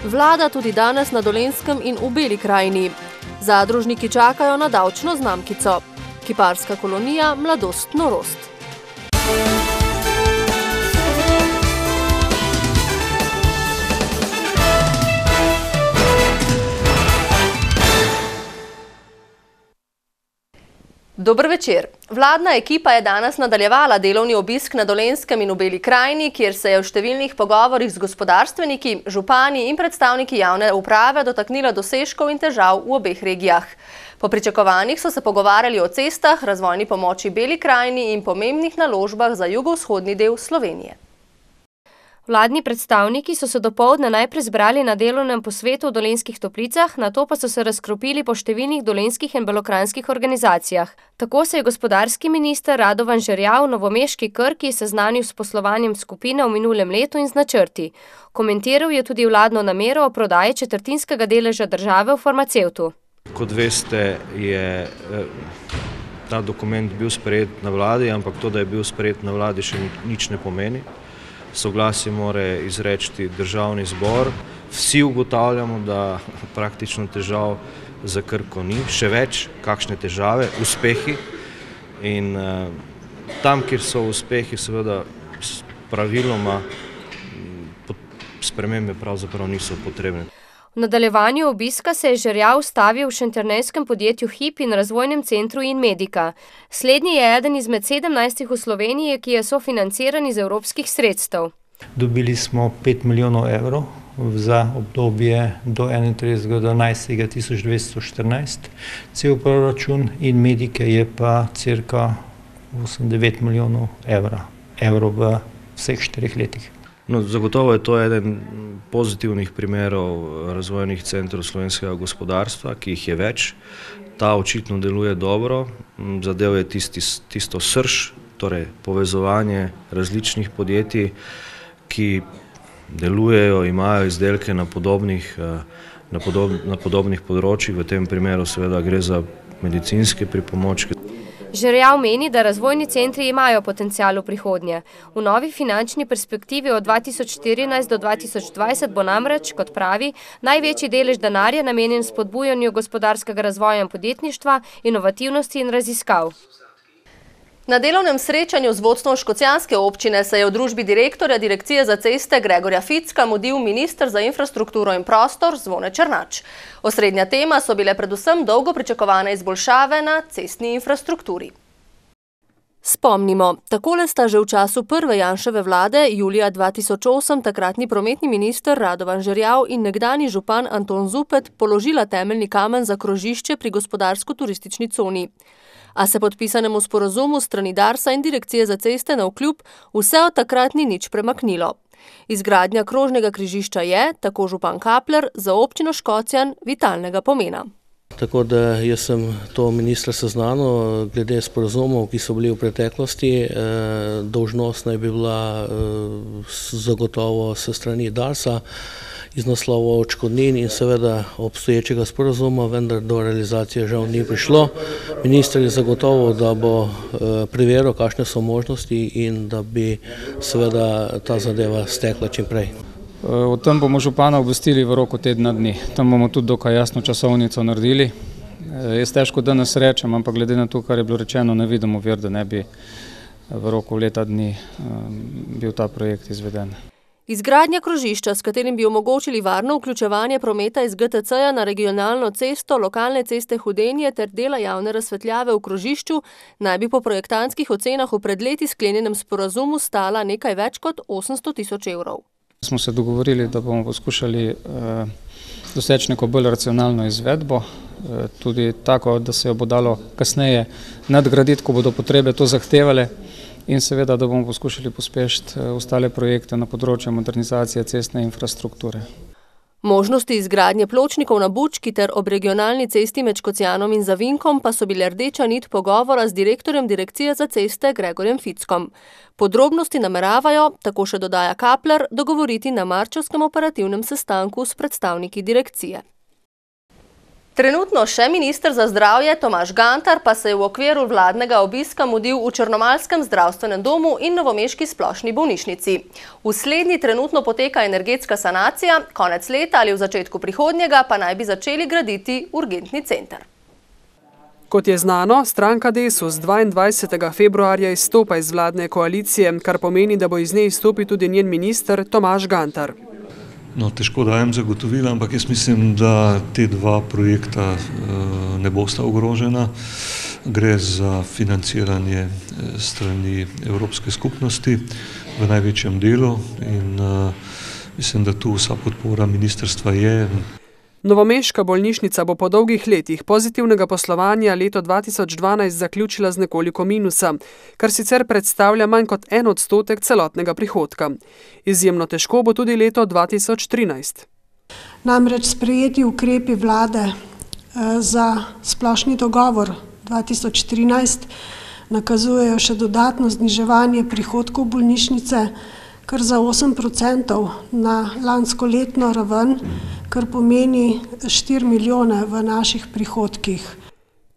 Vlada tudi danes na Dolenjskem in v Beli krajini. Zadružniki čakajo na davčno znamkico. Kiparska kolonija Mladost norost. Dober večer. Vladna ekipa je danes nadaljevala delovni obisk na Dolenjskem in v Beli krajini, kjer se je v številnih pogovorih z gospodarstveniki, župani in predstavniki javne uprave dotaknila dosežkov in težav v obeh regijah. Po pričakovanjih so se pogovarjali o cestah, razvojni pomoči Beli krajini in pomembnih naložbah za jugovzhodni del Slovenije. Vladni predstavniki so se dopoldne najprej zbrali na delovnem posvetu v Dolenjskih Toplicah, nato pa so se razkropili po številnih dolenjskih in belokranjskih organizacijah. Tako se je gospodarski minister Radovan Žerjav v novomeški Krki seznanil s poslovanjem skupine v minulem letu in z načrti. Komentiral je tudi vladno namero o prodaji četrtinskega deleža države v farmacevtu. Kot veste, je ta dokument bil sprejet na vladi, ampak to, da je bil sprejet na vladi, še nič ne pomeni. Soglasje mora izreči državni zbor. Vsi ugotavljamo, da praktično težav za Krko ni. Še več, kakšne težave, uspehi. In tam, kjer so uspehi, seveda praviloma spremembe pravzaprav niso potrebne. V nadaljevanju obiska se je Žerjav ustavil v šentjernejskem podjetju Hip in razvojnem centru Inmedika. Slednji je eden izmed 17 v Sloveniji, ki je sofinanciran iz evropskih sredstev. Dobili smo 5 milijonov evrov za obdobje do 31.12.1914. Cel proračun Inmedike je pa cirka 8-9 milijonov evrov v vseh 4 letih. No, zagotovo je to eden pozitivnih primerov razvojnih centrov slovenskega gospodarstva, ki jih je več. Ta očitno deluje dobro, zadev je tisto srž, torej povezovanje različnih podjetij, ki delujejo, imajo izdelke na podobnih področjih, v tem primeru seveda gre za medicinske pripomočke. Žerjav meni, da razvojni centri imajo potencial v prihodnje. V novi finančni perspektivi od 2014 do 2020 bo namreč, kot pravi, največji delež denarja namenjen spodbujanju gospodarskega razvoja in podjetništva, inovativnosti in raziskav. Na delovnem srečanju z vodstvom škocjanske občine se je v družbi direktorja Direkcije za ceste Gregorja Ficka mudil minister za infrastrukturo in prostor Zvone Černač. Osrednja tema so bile predvsem dolgo pričakovane izboljšave na cestni infrastrukturi. Spomnimo, takole sta že v času prve Janševe vlade, julija 2008, takratni prometni minister Radovan Žerjav in nekdanji župan Anton Zupet položila temeljni kamen za krožišče pri gospodarsko-turistični coni. A se podpisanemu sporazumu strani Darsa in Direkcije za ceste navkljub vse od takrat ni nič premaknilo. Izgradnja krožnega križišča je, tako župan Kapler, za občino Škocjan vitalnega pomena. Tako da jaz sem to ministra seznanil glede sporazumov, ki so bili v preteklosti. Dolžnost naj bi bila zagotovo s strani Darsa iz naslova odškodnin in seveda obstoječega sporazuma, vendar do realizacije žal ni prišlo. Minister je zagotovo, da bo preveril, kakšne so možnosti in da bi seveda ta zadeva stekla čim prej. O tem bomo župana obvestili v roku tedna dni. Tam bomo tudi dokaj jasno časovnico naredili. Jaz težko danes rečem, ampak glede na to, kar je bilo rečeno, ne vidim ovir, da ne bi v roku leta dni bil ta projekt izveden. Izgradnja krožišča, s katerim bi omogočili varno vključevanje prometa iz GTC-ja na regionalno cesto, lokalne ceste Hudenje ter dela javne razsvetljave v krožišču, naj bi po projektantskih ocenah v pred leti sklenjenem sporazumu stala nekaj več kot 800 tisoč evrov. Smo se dogovorili, da bomo poskušali doseči neko bolj racionalno izvedbo, tudi tako, da se jo bo dalo kasneje nadgraditi, ko bodo potrebe to zahtevale. In seveda, da bomo poskušali pospešiti ostale projekte na področju modernizacije cestne infrastrukture. Možnosti izgradnje pločnikov na Bučki ter ob regionalni cesti med Škocjanom in Zavinkom pa so bile rdeča nit pogovora z direktorjem Direkcije za ceste Gregorjem Fickom. Podrobnosti nameravajo, tako še dodaja Kapler, dogovoriti na marčevskem operativnem sestanku s predstavniki direkcije. Trenutno še minister za zdravje Tomaž Gantar pa se je v okviru vladnega obiska mudil v Črnomaljskem zdravstvenem domu in novomeški splošni bolnišnici. V slednji trenutno poteka energetska sanacija, konec leta ali v začetku prihodnjega pa naj bi začeli graditi urgentni center. Kot je znano, stranka Desus 22. februarja izstopa iz vladne koalicije, kar pomeni, da bo iz nje izstopil tudi njen minister Tomaž Gantar. No, težko dajem zagotovila, ampak jaz mislim, da te dva projekta ne bosta ogrožena. Gre za financiranje strani Evropske skupnosti v največjem delu in mislim, da tu vsa podpora ministrstva je. Novomeška bolnišnica bo po dolgih letih pozitivnega poslovanja leto 2012 zaključila z nekoliko minusa, kar sicer predstavlja manj kot 1% celotnega prihodka. Izjemno težko bo tudi leto 2013. Namreč sprejeti ukrepi vlade za splošni dogovor 2013 nakazujejo še dodatno zniževanje prihodkov bolnišnice, kar za 8% na lanskoletno raven, kar pomeni 4 milijone v naših prihodkih.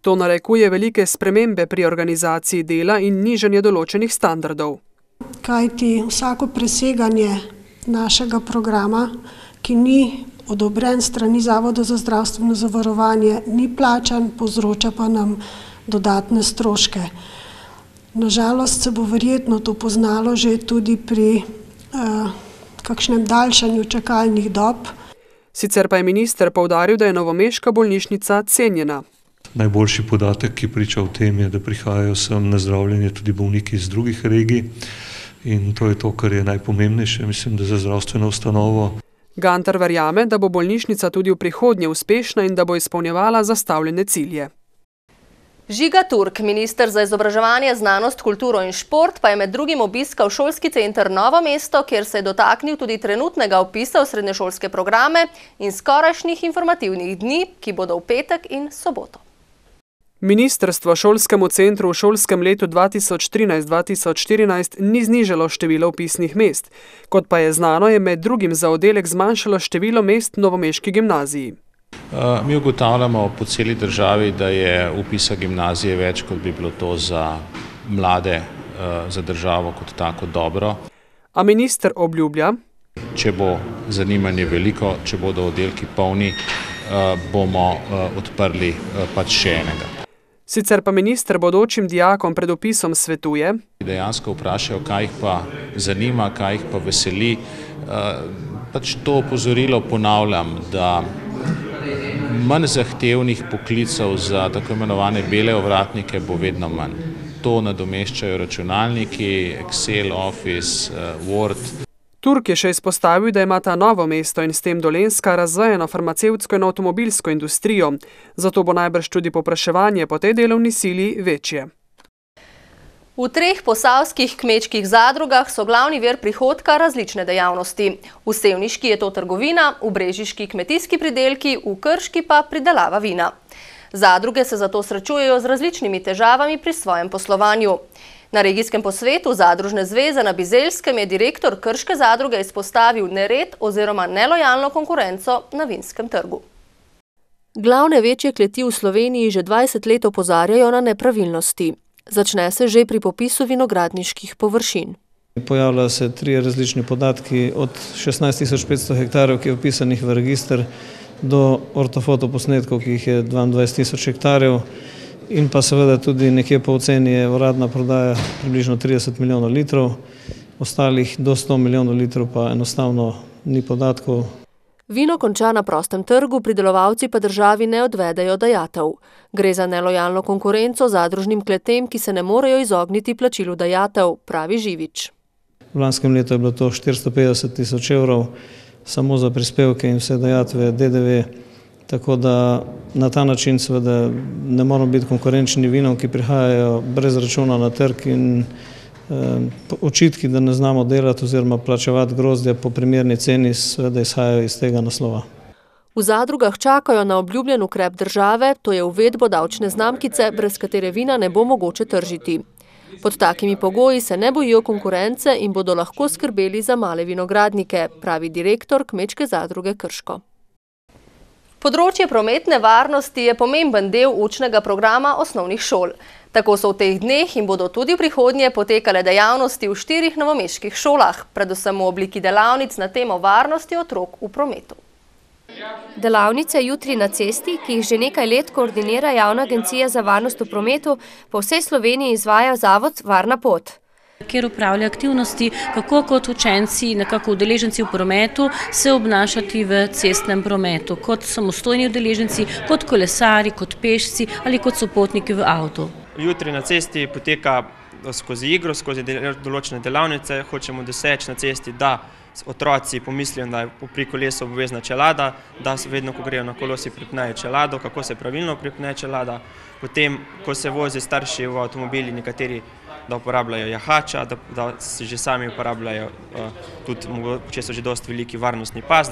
To narekuje velike spremembe pri organizaciji dela in nižanje določenih standardov. Kajti vsako preseganje našega programa, ki ni odobren strani Zavoda za zdravstveno zavarovanje, ni plačan, povzroča pa nam dodatne stroške. Nažalost se bo verjetno to poznalo že tudi pri kakšnem daljšanju čakalnih dob. Sicer pa je minister poudaril, da je novomeška bolnišnica cenjena. Najboljši podatek, ki priča o tem, je, da prihajajo sem na zdravljenje tudi bolniki iz drugih regij in to je to, kar je najpomembnejše, mislim, da za zdravstveno ustanovo. Gantar verjame, da bo bolnišnica tudi v prihodnje uspešna in da bo izpolnjevala zastavljene cilje. Žiga Turk, minister za izobraževanje, znanost, kulturo in šport, pa je med drugim obiskal šolski center Novo mesto, kjer se je dotaknil tudi trenutnega vpisa v srednješolske programe in skorajšnjih informativnih dni, ki bodo v petek in soboto. Ministrstvo šolskemu centru v šolskem letu 2013-2014 ni znižalo število vpisnih mest. Kot pa je znano, je med drugim za oddelek zmanjšalo število mest novomeški gimnaziji. Mi ugotavljamo po celi državi, da je vpisa gimnazije več, kot bi bilo to za mlade, za državo kot tako dobro. A minister obljublja: če bo zanimanje veliko, če bodo oddelki polni, bomo odprli pač še enega. Sicer pa minister bodočim dijakom pred vpisom svetuje: dejansko vprašajo, kaj jih pa zanima, kaj jih pa veseli. Pač to opozorilo ponavljam, da manj zahtevnih poklicev za tako imenovane bele ovratnike bo vedno manj. To nadomeščajo računalniki, Excel, Office, Word. Turk je še izpostavil, da ima ta Novo mesto in s tem Dolenjska razvejeno farmacevtsko in avtomobilsko industrijo, zato bo najbrž tudi povpraševanje po tej delovni sili večje. V 3 posavskih kmečkih zadrugah so glavni vir prihodka različne dejavnosti. V sevniški je to trgovina, v brežiški kmetijski pridelki, v krški pa pridelava vina. Zadruge se zato srečujejo z različnimi težavami pri svojem poslovanju. Na regijskem posvetu Zadružne zveze na Bizeljskem je direktor krške zadruge izpostavil nered oziroma nelojalno konkurenco na vinskem trgu. Glavne večje kleti v Sloveniji že 20 let opozarjajo na nepravilnosti. Začne se že pri popisu vinogradniških površin. Pojavljajo se 3 različni podatki, od 16.500 hektarjev, ki je vpisanih v register, do ortofotoposnetkov, ki jih je 22.000 hektarjev, in pa seveda tudi nekje po oceni je uradna prodaja približno 30 milijonov litrov, ostalih do 100 milijonov litrov pa enostavno ni podatkov. Vino konča na prostem trgu, pridelovalci pa državi ne odvedejo dajatev. Gre za nelojalno konkurenco zadružnim kletem, ki se ne morejo izogniti plačilu dajatev, pravi Živič. V lanskem letu je bilo to 450.000 evrov samo za prispevke in vse dajatve, DDV, tako da na ta način seveda ne moramo biti konkurenčni vinom, ki prihajajo brez računa na trg, in očitki, da ne znamo delati oziroma plačevati grozdja po primerni ceni, seveda izhajajo iz tega naslova. V zadrugah čakajo na obljubljen ukrep države, to je uvedbo davčne znamkice, brez katere vina ne bo mogoče tržiti. Pod takimi pogoji se ne bojijo konkurence in bodo lahko skrbeli za male vinogradnike, pravi direktor kmečke zadruge Krško. Področje prometne varnosti je pomemben del učnega programa osnovnih šol. Tako so v teh dneh in bodo tudi v prihodnje potekale dejavnosti v 4 novomeških šolah, predvsem v obliki delavnic na temo varnosti otrok v prometu. Delavnice Jutri na cesti, ki jih že nekaj let koordinira Javna agencija za varnost v prometu, po vsej Sloveniji izvaja zavod Varna pot. Kjer upravlja aktivnosti, kako kot učenci, nekako udeleženci v prometu, se obnašati v cestnem prometu, kot samostojni udeleženci, kot kolesari, kot pešci ali kot sopotniki v avtu. Jutri na cesti poteka skozi igro, skozi določene delavnice. Hočemo doseči na cesti, da otroci pomislijo, da je pri kolesu obvezna čelada, da vedno, ko grejo na kolo, si pripnejo čelado, kako se pravilno pripne čelada. Potem, ko se vozi starši v avtomobili, nekateri da uporabljajo jahača, da si že sami uporabljajo tudi, če so že dosti veliki, varnostni pas.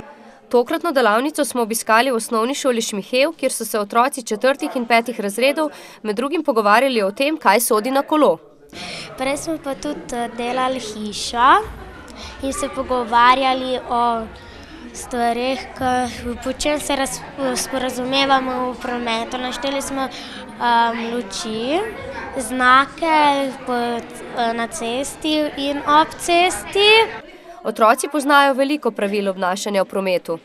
Tokratno delavnico smo obiskali v osnovni šoli Šmihev, kjer so se otroci 4. in 5. razredov med drugim pogovarjali o tem, kaj sodi na kolo. Prej smo pa tudi delali hišo in se pogovarjali o stvarih, po čem se sporazumevamo v prometu. Našteli smo luči, znake na cesti in ob cesti. Otroci poznajo veliko pravil obnašanja v prometu.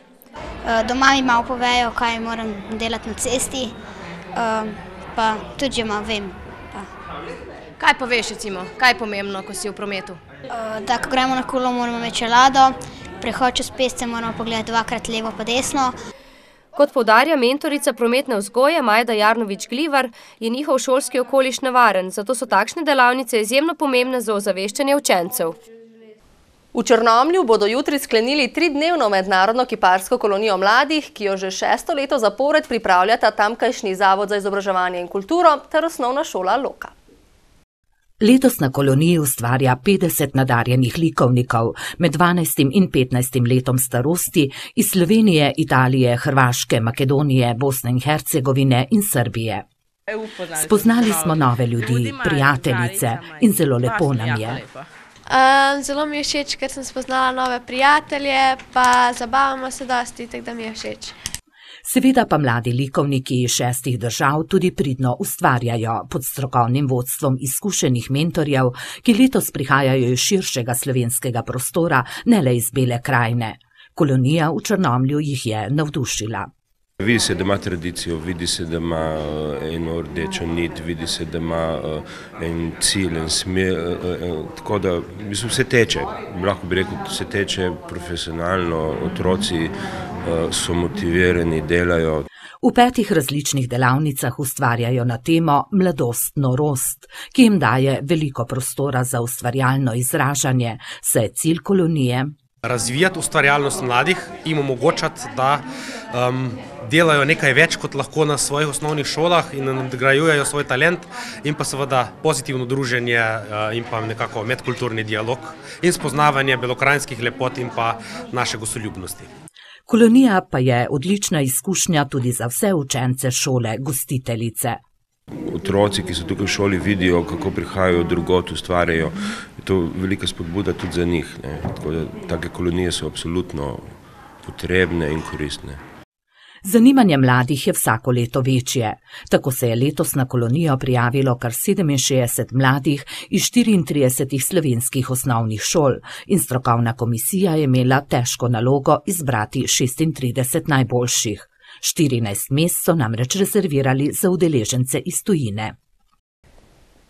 Doma mi malo povejo, kaj moram delati na cesti, pa tudi že malo vem. Kaj pa veš, recimo, kaj je pomembno, ko si v prometu? Da, ko gremo na kolo, moramo imeti čelado, prehod čez pešce moramo pogledati 2-krat levo pa desno. Kot poudarja mentorica prometne vzgoje Majda Jarnović-Glivar, je njihov šolski okoliš nevaren, zato so takšne delavnice izjemno pomembne za ozaveščanje učencev. V Črnomlju bodo jutri sklenili 3-dnevno mednarodno kiparsko kolonijo mladih, ki jo že 6. leto zapored pripravljata tamkajšnji Zavod za izobraževanje in kulturo ter osnovna šola Loka. Letos na koloniji ustvarja 50 nadarjenih likovnikov med 12. in 15. letom starosti iz Slovenije, Italije, Hrvaške, Makedonije, Bosne in Hercegovine in Srbije. Spoznali smo nove ljudi, prijateljice in zelo lepo nam je. Zelo mi je všeč, ker sem spoznala nove prijatelje, pa zabavamo se dosti, tako da mi je všeč. Seveda pa mladi likovniki iz 6 držav tudi pridno ustvarjajo pod strokovnim vodstvom izkušenih mentorjev, ki letos prihajajo iz širšega slovenskega prostora, ne le iz Bele krajine. Kolonija v Črnomlju jih je navdušila. Vidi se, da ima tradicijo, vidi se, da ima eno rdečo nit, vidi se, da ima en cilj, en smer, tako da vse teče, lahko bi rekel, vse teče profesionalno, otroci so motivirani, delajo. V 5 različnih delavnicah ustvarjajo na temo Mladost, norost, ki jim daje veliko prostora za ustvarjalno izražanje, saj je cilj kolonije razvijati ustvarjalnost mladih, jim omogočati, da delajo nekaj več kot lahko na svojih osnovnih šolah in nadgrajujejo svoj talent in pa seveda pozitivno druženje in pa nekako medkulturni dialog in spoznavanje belokranjskih lepot in pa naše gostoljubnosti. Kolonija pa je odlična izkušnja tudi za vse učence šole gostiteljice. Otroci, ki so tukaj v šoli, vidijo, kako prihajajo drugot, ustvarjajo. Je to velika spodbuda tudi za njih. Tako da take kolonije so absolutno potrebne in koristne. Zanimanje mladih je vsako leto večje. Tako se je letos na kolonijo prijavilo kar 67 mladih iz 34 slovenskih osnovnih šol in strokovna komisija je imela težko nalogo izbrati 36 najboljših. 14 mest so namreč rezervirali za udeležence iz tujine.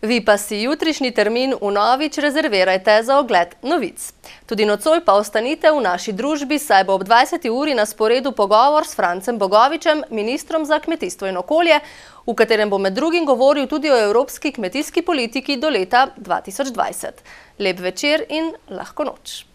Vi pa si jutrišnji termin vnovič rezervirajte za ogled novic. Tudi nocoj pa ostanite v naši družbi, saj bo ob 20. uri na sporedu pogovor s Francem Bogovičem, ministrom za kmetijstvo in okolje, v katerem bo med drugim govoril tudi o evropski kmetijski politiki do leta 2020. Lep večer in lahko noč.